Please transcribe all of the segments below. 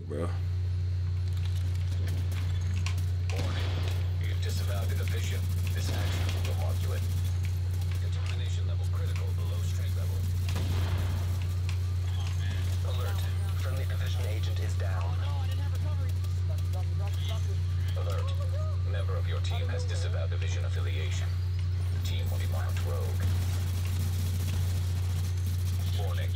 bro. Warning. You've disavowed inhibition. This action will mark you at contamination level critical below strength level. Alert. Friendly division agent is down. Alert. Member of your team has disavowed division affiliation. The team will be marked rogue. Warning.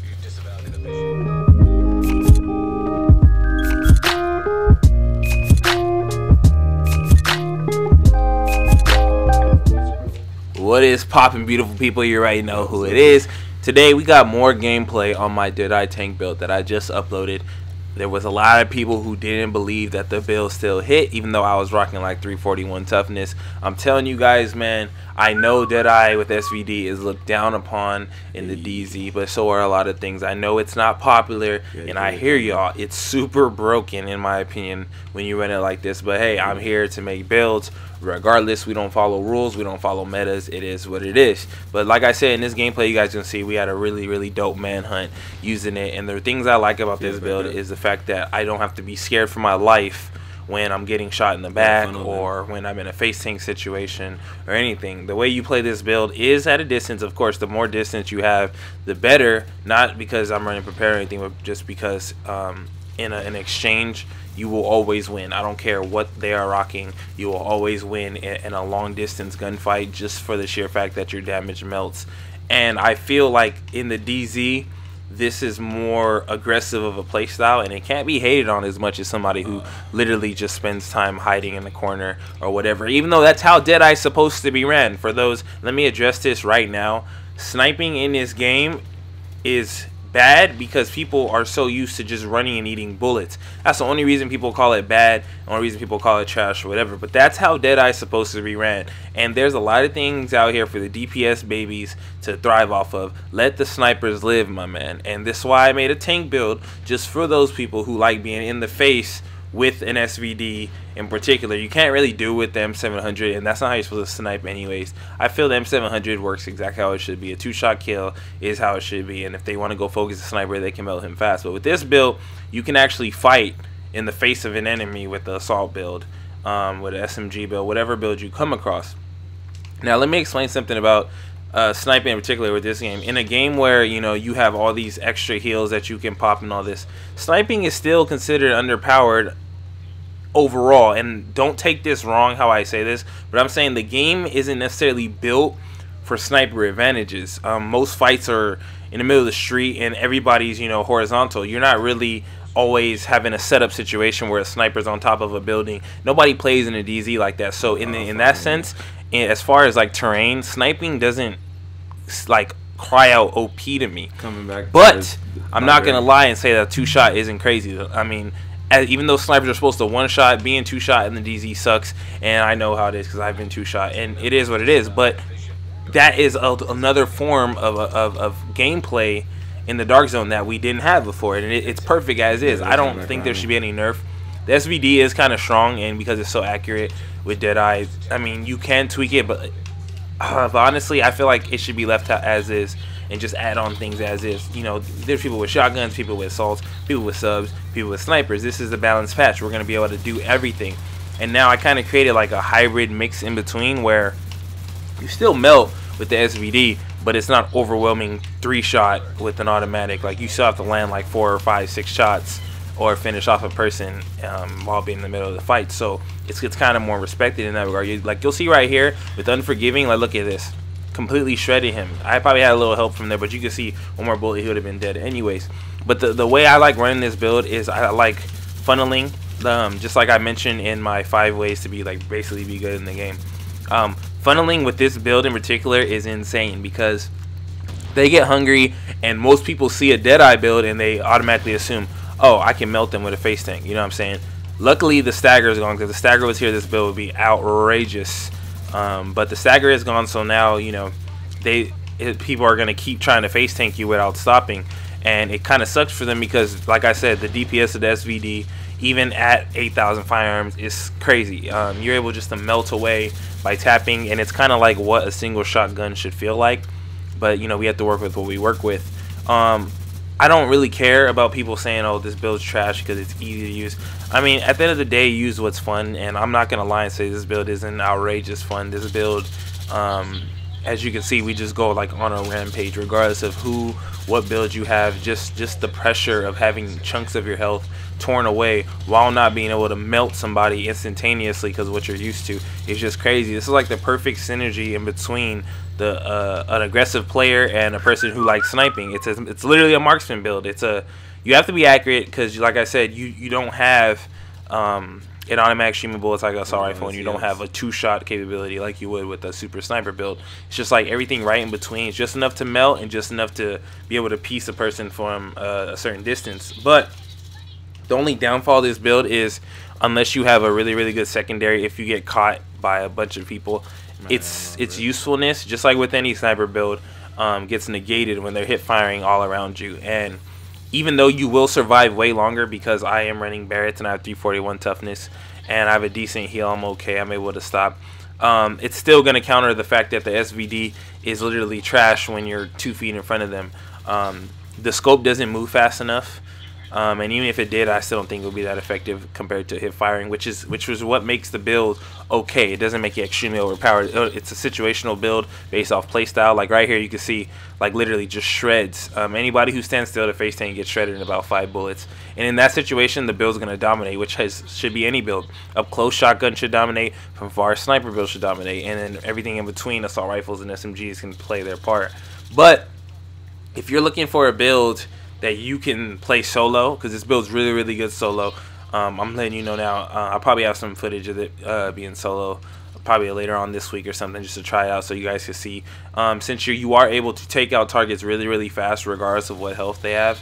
You've disavowed inhibition. What is poppin', beautiful people? You already know who it is. Today we got more gameplay on my Deadeye tank build that I just uploaded. There was a lot of people who didn't believe that the build still hit, even though I was rocking like 341 toughness. I'm telling you guys, man, I know Deadeye with SVD is looked down upon in the DZ, but so are a lot of things. I know it's not popular, and I hear y'all. It's super broken, in my opinion, when you run it like this. But hey, I'm here to make builds. Regardless, we don't follow rules, we don't follow metas. It is what it is. But like I said, in this gameplay, you guys can see we had a really dope manhunt using it. And the things I like about this build is the fact that I don't have to be scared for my life when I'm getting shot in the back or when I'm in a face tank situation or anything. The way you play this build is at a distance. Of course, the more distance you have, the better. Not because I'm running prepare or anything, but just because in an exchange, you will always win. I don't care what they are rocking. You will always win in a long distance gunfight just for the sheer fact that your damage melts. And I feel like in the DZ, this is more aggressive of a playstyle, and it can't be hated on as much as somebody who literally just spends time hiding in the corner or whatever, even though that's how Deadeye's supposed to be ran. For those, let me address this right now. Sniping in this game is bad because people are so used to just running and eating bullets. That's the only reason people call it bad, the only reason people call it trash or whatever. But that's how Deadeye's supposed to be ran. And there's a lot of things out here for the DPS babies to thrive off of. Let the snipers live, my man. And this is why I made a tank build, just for those people who like being in the face with an SVD in particular. You can't really do with the M700, and that's not how you're supposed to snipe anyways. I feel the M700 works exactly how it should be. A two-shot kill is how it should be, and if they want to go focus the sniper, they can melt him fast. But with this build, you can actually fight in the face of an enemy with the assault build, with an SMG build, whatever build you come across. Now let me explain something about sniping in particular with this game. In a game where, you know, you have all these extra heals that you can pop and all this, sniping is still considered underpowered overall. And don't take this wrong how I say this, but I'm saying the game isn't necessarily built for sniper advantages. Most fights are in the middle of the street and everybody's, you know, horizontal. You're not really always having a setup situation where a sniper's on top of a building. Nobody plays in a DZ like that. So in that sense, as far as like terrain, sniping doesn't like cry out OP to me. Coming back, but I'm not gonna lie and say that two-shot isn't crazy. I mean, even though snipers are supposed to one-shot, being two-shot in the DZ sucks, and I know how it is because I've been two-shot, and it is what it is. But that is another form of gameplay in the Dark Zone that we didn't have before, and it's perfect as is. I don't think there should be any nerf. The SVD is kind of strong, and because it's so accurate with Deadeye, I mean, you can tweak it, but honestly, I feel like it should be left out as is and just add on things as is. You know, there's people with shotguns, people with assaults, people with subs, people with snipers. This is the balanced patch. We're going to be able to do everything. And now I kind of created like a hybrid mix in between where you still melt with the SVD, but it's not overwhelming 3-shot with an automatic. Like, you still have to land like 4 or 5, 6 shots or finish off a person while being in the middle of the fight. So it's kind of more respected in that regard. You'll see right here with Unforgiving, like, look at this. Completely shredded him. I probably had a little help from there, but you can see one more bullet, he would have been dead anyways. But the way I like running this build is I like funneling, just like I mentioned in my 5 ways to be like basically be good in the game. Funneling with this build in particular is insane because they get hungry, and most people see a Deadeye build and they automatically assume, oh, I can melt them with a face tank. You know what I'm saying? Luckily, the stagger is gone, because if the stagger was here, this build would be outrageous. But the stagger is gone, so now, you know, people are going to keep trying to face tank you without stopping. And it kind of sucks for them because, like I said, the DPS of the SVD, even at 8,000 firearms, is crazy. You're able just to melt away by tapping, and it's kind of like what a single shotgun should feel like. But, you know, we have to work with what we work with. I don't really care about people saying, "Oh, this build's trash" because it's easy to use. I mean, at the end of the day, use what's fun, and I'm not gonna lie and say this build isn't outrageous fun. This build, as you can see, we just go like on a rampage, regardless of what build you have. Just the pressure of having chunks of your health torn away while not being able to melt somebody instantaneously because what you're used to is just crazy. This is like the perfect synergy in between an aggressive player and a person who likes sniping. It's literally a marksman build. You have to be accurate because, like I said, you don't have an automatic streaming bullets like assault rifle, and you don't have a 2-shot capability like you would with a super sniper build. It's just like everything right in between. It's just enough to melt and just enough to be able to piece a person from a certain distance. But the only downfall of this build is unless you have a really good secondary, if you get caught by a bunch of people, its usefulness, just like with any sniper build, gets negated when they're hip firing all around you. And even though you will survive way longer, because I am running Barretts and I have 341 toughness and I have a decent heal, I'm okay, I'm able to stop. It's still going to counter the fact that the SVD is literally trash when you're 2 feet in front of them. The scope doesn't move fast enough. And even if it did, I still don't think it would be that effective compared to hip firing, which was what makes the build okay. It doesn't make it extremely overpowered. It's a situational build based off playstyle. Like right here, you can see like literally just shreds. Anybody who stands still to face tank gets shredded in about 5 bullets. And in that situation, the build's going to dominate, which should be any build. Up close, shotgun should dominate. From far, sniper build should dominate. And then everything in between, assault rifles and SMGs can play their part. But if you're looking for a build that you can play solo, because this build's really good solo, I'm letting you know now. I'll probably have some footage of it being solo probably later on this week or something, just to try it out so you guys can see. Since you are able to take out targets really fast regardless of what health they have,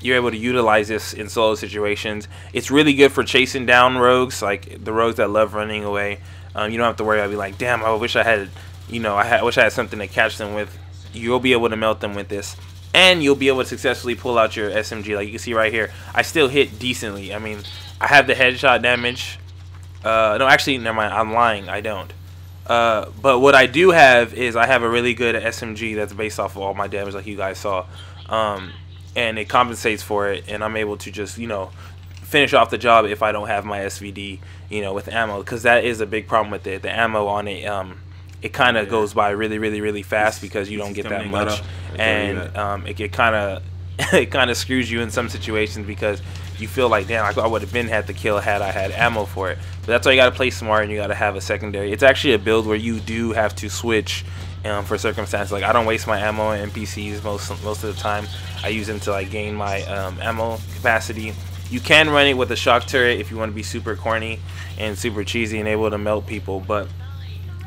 you're able to utilize this in solo situations. It's really good for chasing down rogues, like the rogues that love running away. You don't have to worry about being like, damn, I wish I had, I wish I had something to catch them with. You'll be able to melt them with this. And you'll be able to successfully pull out your SMG. Like you can see right here, I still hit decently. I mean, I have the headshot damage. No, actually, never mind. I'm lying. I don't. But what I do have is I have a really good SMG that's based off of all my damage, like you guys saw. And it compensates for it. And I'm able to just, finish off the job if I don't have my SVD, with ammo. Because that is a big problem with it. The ammo on it, it kind of goes by really fast because you don't get that much, and it kind of screws you in some situations because you feel like, damn, I would have had the kill had I had ammo for it. But that's why you got to play smart and you got to have a secondary. It's actually a build where you do have to switch for circumstances. Like I don't waste my ammo on NPCs most of the time. I use them to like gain my ammo capacity. You can run it with a shock turret if you want to be super corny and super cheesy and able to melt people, but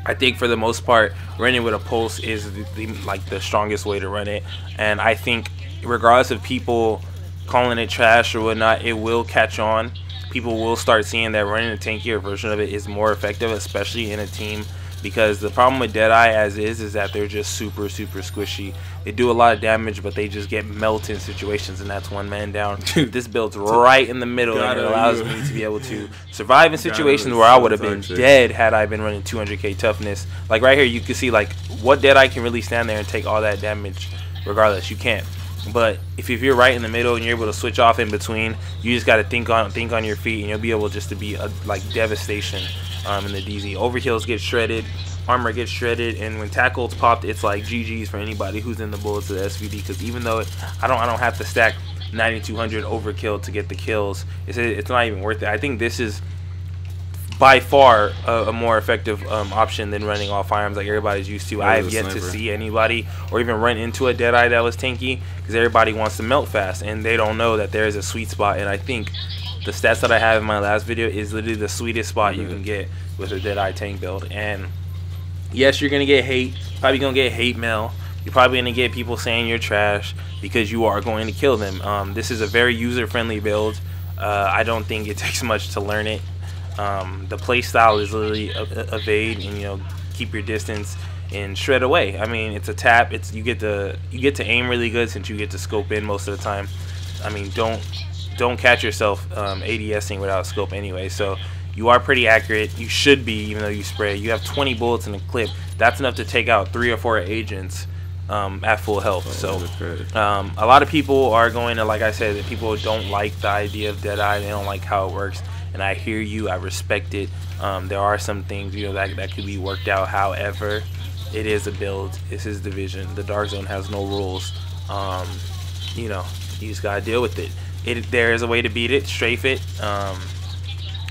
I think for the most part, running with a pulse is the strongest way to run it. And I think regardless of people calling it trash or whatnot, it will catch on. People will start seeing that running a tankier version of it is more effective, especially in a team. Because the problem with Deadeye as is that they're just super squishy. They do a lot of damage, but they just get melted in situations, and that's one man down. This build's right in the middle, and it allows me to be able to survive in situations where I would have been dead had I been running 200k toughness. Like right here, you can see like what Deadeye can really stand there and take all that damage regardless. You can't. But if you're right in the middle and you're able to switch off in between, you just got to think on your feet, and you'll be able just to be like devastation in the DZ. Overkills get shredded, armor gets shredded, and when tackles popped, it's like GG's for anybody who's in the bullets of the SVD. Because even though I don't have to stack 9200 overkill to get the kills, it's not even worth it. I think this is by far a more effective option than running all firearms like everybody's used to. I have yet to see anybody or even run into a Deadeye that was tanky, because everybody wants to melt fast and they don't know that there is a sweet spot. And I think the stats that I have in my last video is literally the sweetest spot you can get with a Deadeye tank build. And yes, you're gonna get hate, probably gonna get hate mail. You're probably gonna get people saying you're trash because you are going to kill them. This is a very user-friendly build. I don't think it takes much to learn it. The play style is literally evade and keep your distance and shred away. I mean, it's a tap. You get to aim really good since you get to scope in most of the time. I mean, don't catch yourself ADSing without scope anyway. So you are pretty accurate. You should be, even though you spray. You have 20 bullets in a clip. That's enough to take out 3 or 4 agents at full health. So Okay. a lot of people are going to, like I said, people don't like the idea of Deadeye. They don't like how it works, and I hear you. I respect it. There are some things, you know, that could be worked out. However, it is a build. This is Division. The Dark Zone has no rules. You know, you just gotta deal with it. There is a way to beat it. Strafe it.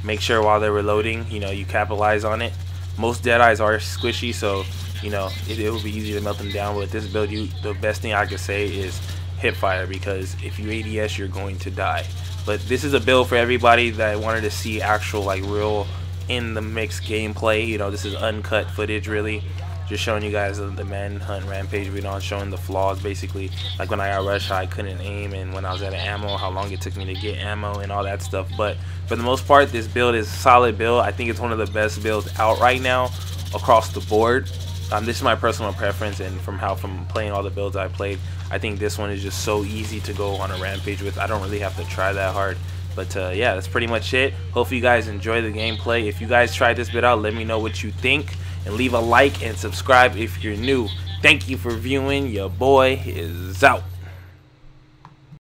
Make sure while they're reloading, you know, you capitalize on it. Most Deadeyes are squishy, so you know it will be easy to melt them down. But with this build, the best thing I could say is hip fire, because if you ADS, you're going to die. But this is a build for everybody that wanted to see actual, like, real in the mix gameplay. You know, this is uncut footage, really. Just showing you guys the manhunt rampage video, on showing the flaws, basically. Like when I got rushed, I couldn't aim, and when I was out of ammo, how long it took me to get ammo and all that stuff. But for the most part, this build is a solid build. I think it's one of the best builds out right now across the board. This is my personal preference, and from playing all the builds I played, I think this one is just so easy to go on a rampage with. I don't really have to try that hard. But yeah, that's pretty much it. Hopefully you guys enjoy the gameplay. If you guys tried this bit out, let me know what you think. And leave a like and subscribe if you're new. Thank you for viewing. Your boy is out.